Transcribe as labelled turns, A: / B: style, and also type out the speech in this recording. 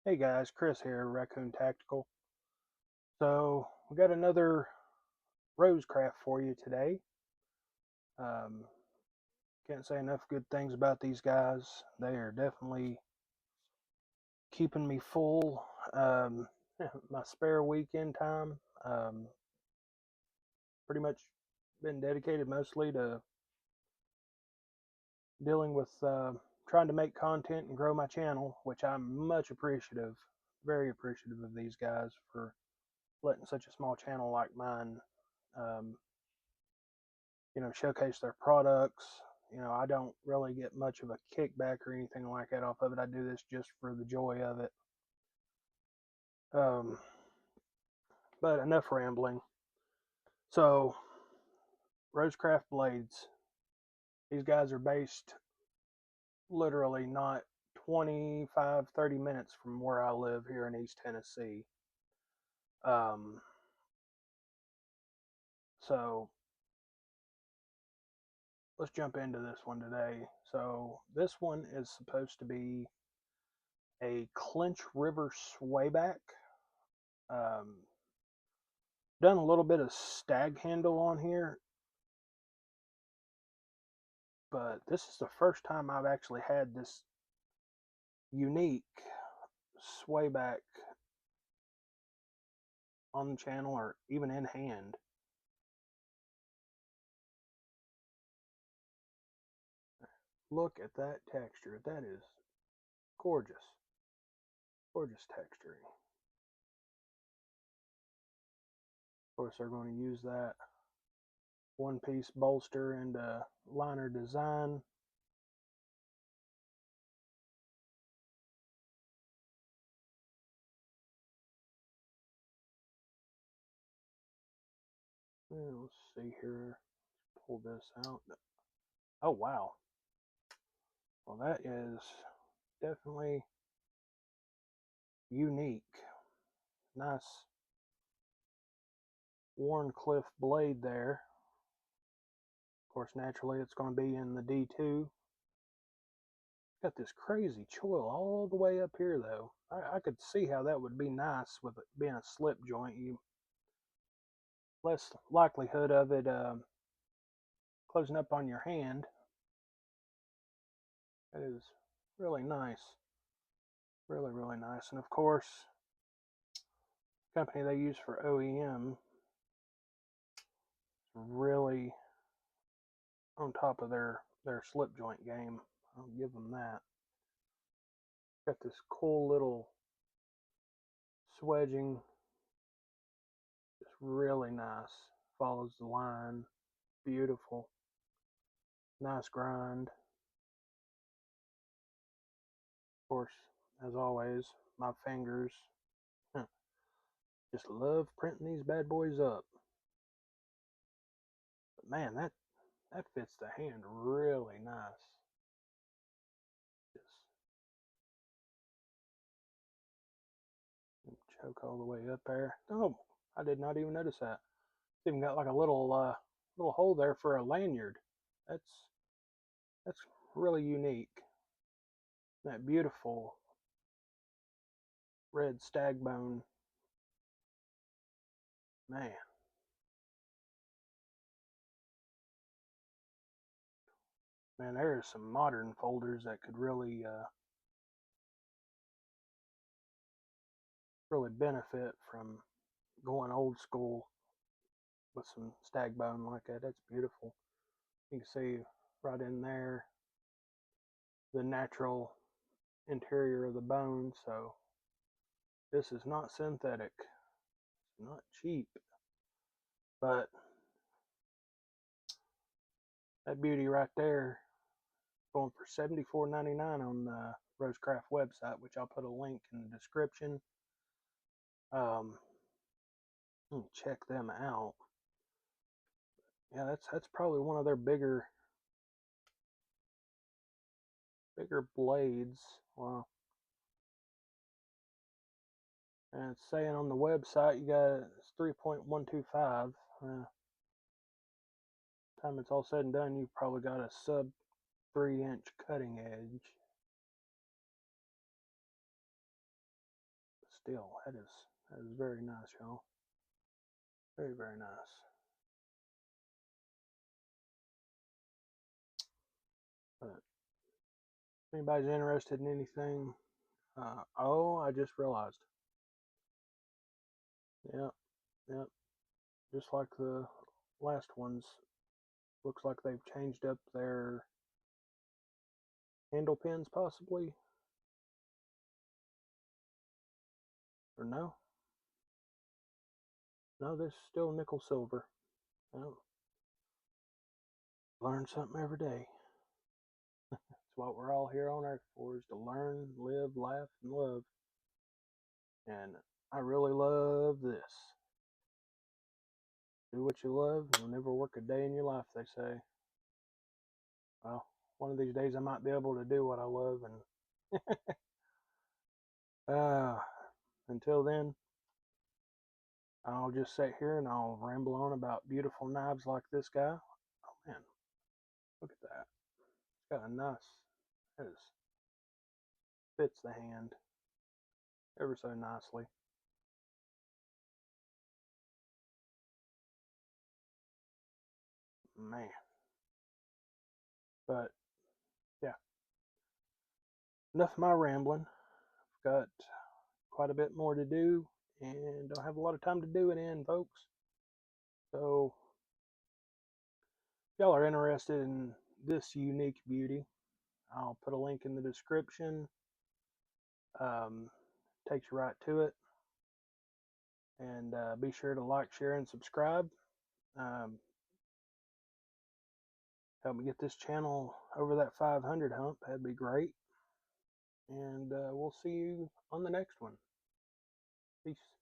A: Hey guys, Chris here, Raccoon Tactical. So we got another RoseCraft for you today. Um, can't say enough good things about these guys. They are definitely keeping me full. My spare weekend time, pretty much been dedicated mostly to dealing with trying to make content and grow my channel, which I'm much appreciative, very appreciative of these guys for letting such a small channel like mine um, showcase their products. I don't really get much of a kickback or anything like that off of it. I do this just for the joy of it. Um, but enough rambling. So, RoseCraft blades. These guys are based literally not 25, 30 minutes from where I live here in East Tennessee. Um, so, let's jump into this one today. So, this one is supposed to be a Clinch River Swayback. Done a little bit of stag handle on here, but this is the first time I've actually had this unique swayback on the channel or even in hand. Look at that texture. That is gorgeous. Gorgeous texturing. Of course, they're going to use that one-piece bolster and liner design. Let's see here. Pull this out. Oh, wow. Well, that is definitely unique. Nice Warncliffe blade there. Of course, naturally, it's going to be in the D2. Got this crazy choil all the way up here, though. I could see how that would be nice with it being a slip joint. You less likelihood of it closing up on your hand. That is really nice. Really, really nice. And of course, the company they use for OEM is really on top of their slip joint game. I'll give them that. Got this cool little swedging, just really nice. Follows the line, beautiful, nice grind. Of course, as always, my fingers just love printing these bad boys up. But man, that fits the hand really nice. Just choke all the way up there. Oh, I did not even notice that. It's even got like a little hole there for a lanyard. That's really unique. That beautiful red stag bone. Man. Man, there are some modern folders that could really really benefit from going old school with some stag bone like that. That's beautiful. You can see right in there the natural interior of the bone. So this is not synthetic. It's not cheap. But that beauty right there going for $74.99 on the RoseCraft website, which I'll put a link in the description. Check them out. Yeah, that's probably one of their bigger blades. Wow. And it's saying on the website you got it's 3.125. Time it's all said and done, you've probably got a sub 3-inch cutting edge. still. That is very nice, y'all. Very, very nice. But if anybody's interested in anything, oh, I just realized. Yep, yep. Just like the last ones, looks like they've changed up their handle pins, possibly. Or no? No, this is still nickel silver. Oh, learn something every day. That's what we're all here on earth for, is to learn, live, laugh, and love. And I really love this. Do what you love, and you'll never work a day in your life, they say. Well, one of these days I might be able to do what I love, and until then, I'll just sit here and I'll ramble on about beautiful knives like this guy. Oh man, look at that. It's got a nice, that is, fits the hand ever so nicely. Man. But yeah, enough of my rambling. I've got quite a bit more to do and don't have a lot of time to do it in, folks. So if y'all are interested in this unique beauty, I'll put a link in the description. Takes you right to it. And be sure to like, share, and subscribe. Help me get this channel over that 500 hump. That'd be great. And we'll see you on the next one. Peace.